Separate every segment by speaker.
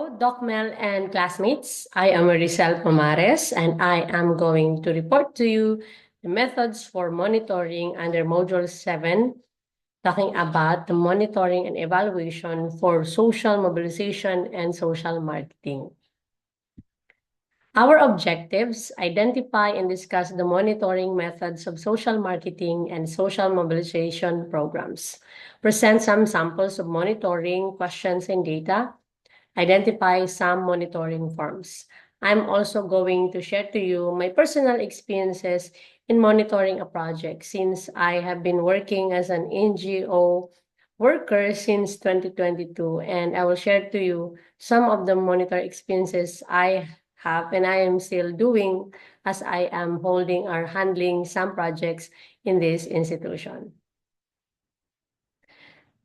Speaker 1: Hello, DocMel and classmates. I am Maricel Pomares, and I am going to report to you the methods for monitoring under Module 7, talking about the monitoring and evaluation for social mobilization and social marketing. Our objectives: identify and discuss the monitoring methods of social marketing and social mobilization programs, present some samples of monitoring questions and data, identify some monitoring forms. I'm also going to share to you my personal experiences in monitoring a project since I have been working as an NGO worker since 2022, and I will share to you some of the monitor experiences I have and I am still doing as I am holding or handling some projects in this institution.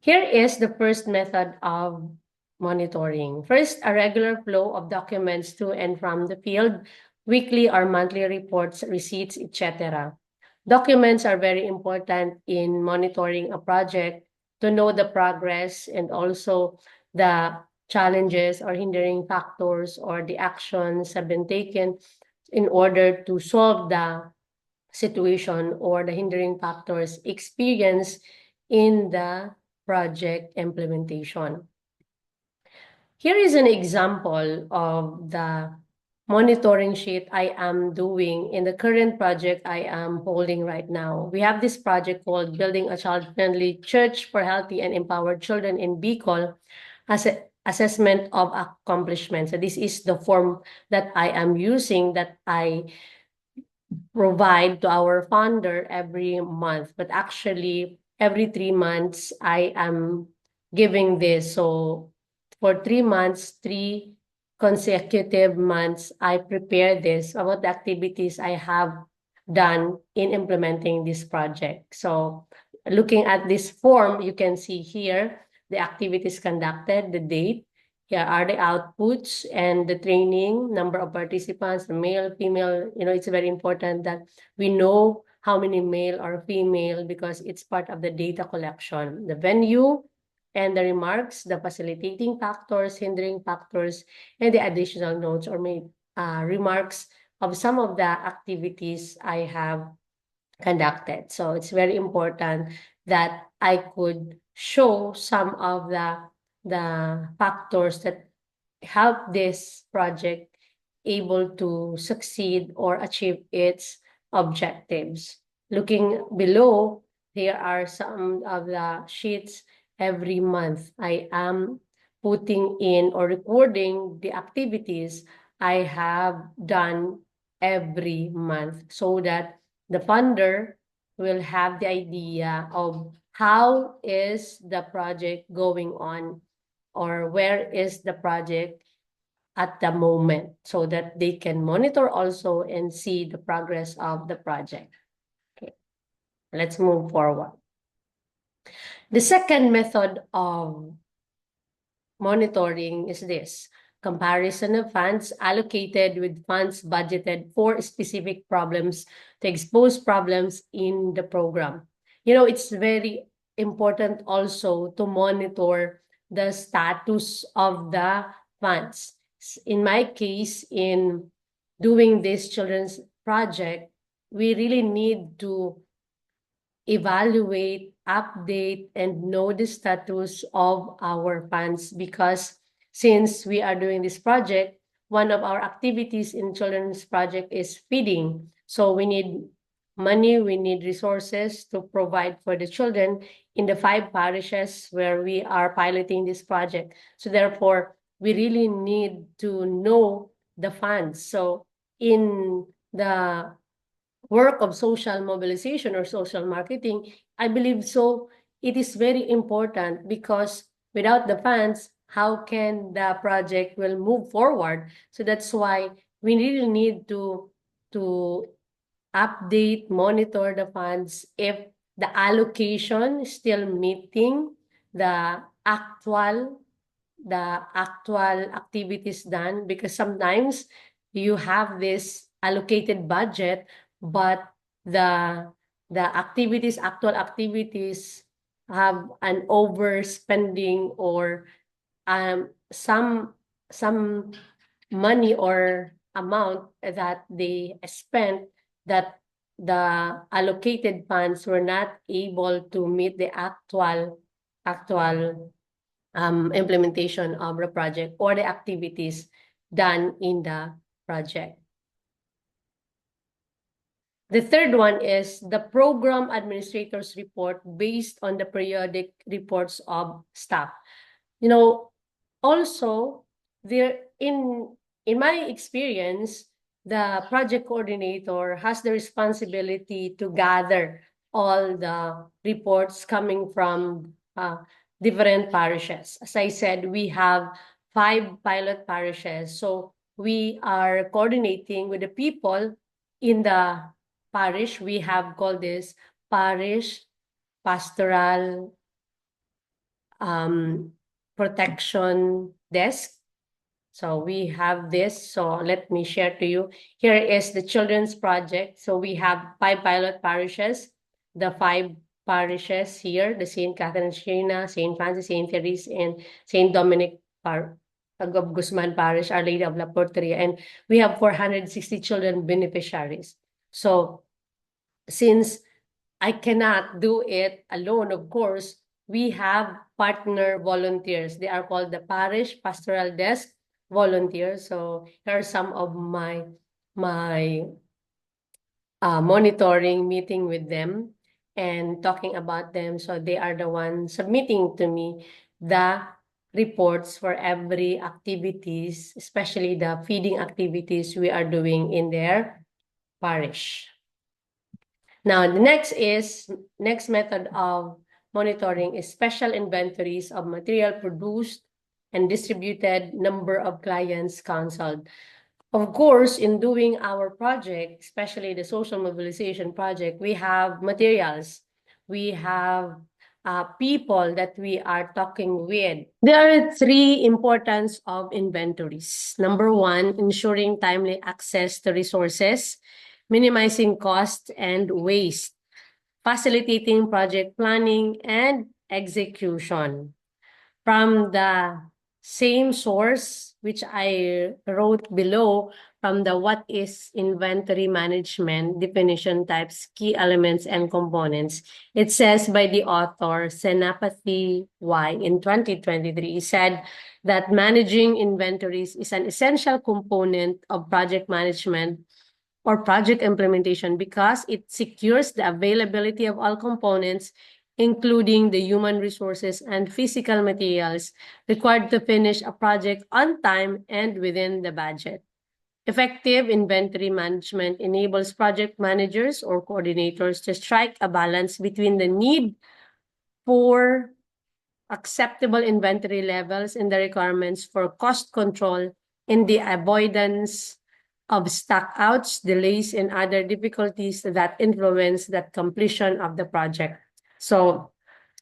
Speaker 1: Here is the first method of monitoring. First, a regular flow of documents to and from the field, weekly or monthly reports, receipts, etc. Documents are very important in monitoring a project to know the progress and also the challenges or hindering factors or the actions have been taken in order to solve the situation or the hindering factors experienced in the project implementation. Here is an example of the monitoring sheet I am doing in the current project I am holding right now. We have this project called Building a Child-Friendly Church for Healthy and Empowered Children in Bicol as an assessment of accomplishments. So this is the form that I am using that I provide to our funder every month. But actually, every 3 months, I am giving this. So for 3 months, 3 consecutive months, I prepare this about the activities I have done in implementing this project. So looking at this form, you can see here the activities conducted, the date. Here are the outputs and the training, number of participants, the male, female. It's very important that we know how many male or female because it's part of the data collection. The venue and the remarks, the facilitating factors, hindering factors, and the additional notes or remarks of some of the activities I have conducted. So it's very important that I could show some of the factors that help this project able to succeed or achieve its objectives. Looking below, here are some of the sheets every month. I am putting in or recording the activities I have done every month so that the funder will have the idea of how is the project going on or where is the project at the moment so that they can monitor also and see the progress of the project. Okay, let's move forward. The second method of monitoring is this: comparison of funds allocated with funds budgeted for specific problems to expose problems in the program. It's very important also to monitor the status of the funds. In my case, in doing this children's project, we really need to evaluate, update, and know the status of our funds because since we are doing this project, one of our activities in children's project is feeding. So we need money, we need resources to provide for the children in the 5 parishes where we are piloting this project. So therefore, we really need to know the funds. So in the work of social mobilization or social marketing, I believe so it is very important because without the funds, how can the project will move forward? So that's why we really need to update, monitor the funds if the allocation is still meeting the actual activities done, because sometimes you have this allocated budget but the actual activities have an overspending or some some money or amount that they spent, that the allocated funds were not able to meet the actual implementation of the project or the activities done in the project. The third one is the program administrator's report based on the periodic reports of staff. You know, also there in my experience, the project coordinator has the responsibility to gather all the reports coming from different parishes. As I said, we have 5 pilot parishes. So we are coordinating with the people in the parish. We have called this parish pastoral protection desk. So we have this. So let me share to you. Here is the children's project. So we have 5 pilot parishes. The 5 parishes here, the St. Catherine Siena, St. Francis, St. Therese, and St. Dominic of Guzman Parish, Our Lady of La Porteria. And we have 460 children beneficiaries. So since I cannot do it alone, of course, we have partner volunteers. They are called the Parish Pastoral Desk volunteers. So here are some of my monitoring meeting with them and talking about them. So they are the ones submitting to me the reports for every activities, especially the feeding activities we are doing in their parish. Now, the next method of monitoring is special inventories of material produced and distributed, number of clients counseled. Of course, in doing our project, especially the social mobilization project, we have materials, we have people that we are talking with. There are 3 importance of inventories. Number 1, ensuring timely access to resources, minimizing cost and waste, facilitating project planning and execution. From the same source, which I wrote below, from the What is Inventory Management definition types, key elements, and components, it says by the author, Senapathy Y, in 2023, said that managing inventories is an essential component of project management or project implementation because it secures the availability of all components, including the human resources and physical materials required to finish a project on time and within the budget. Effective inventory management enables project managers or coordinators to strike a balance between the need for acceptable inventory levels and the requirements for cost control and the avoidance of stockouts, delays, and other difficulties that influence the completion of the project. So,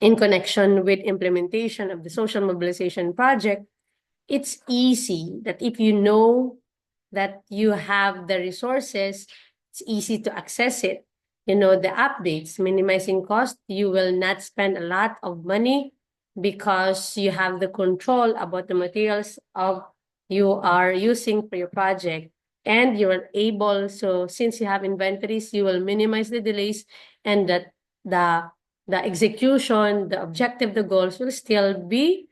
Speaker 1: in connection with implementation of the social mobilization project, it's easy that if you know that you have the resources, it's easy to access it. You know, the updates, minimizing cost, you will not spend a lot of money because you have the control about the materials of you are using for your project. And you are able, so since you have inventories, you will minimize the delays and that the execution, the objective, the goals will still be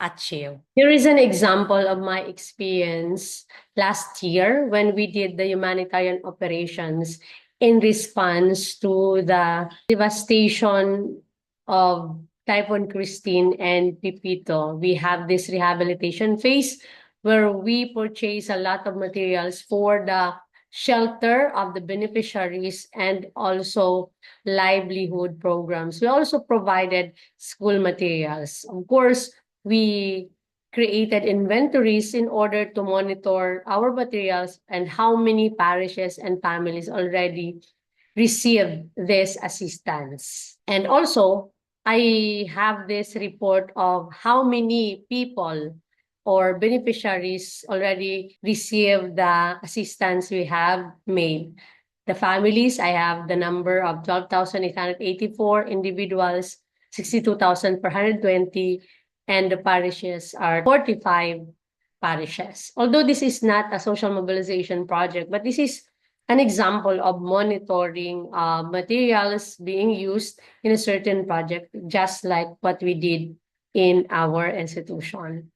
Speaker 1: achieved. Here is an example of my experience last year when we did the humanitarian operations in response to the devastation of Typhoon Christine and Pipito. We have this rehabilitation phase where we purchase a lot of materials for the shelter of the beneficiaries and also livelihood programs. We also provided school materials. Of course, we created inventories in order to monitor our materials and how many parishes and families already received this assistance. And also, I have this report of how many people or beneficiaries already received the assistance we have made. The families, I have the number of 12,884 individuals, 62,420, and the parishes are 45 parishes. Although this is not a social mobilization project, but this is an example of monitoring materials being used in a certain project, just like what we did in our institution.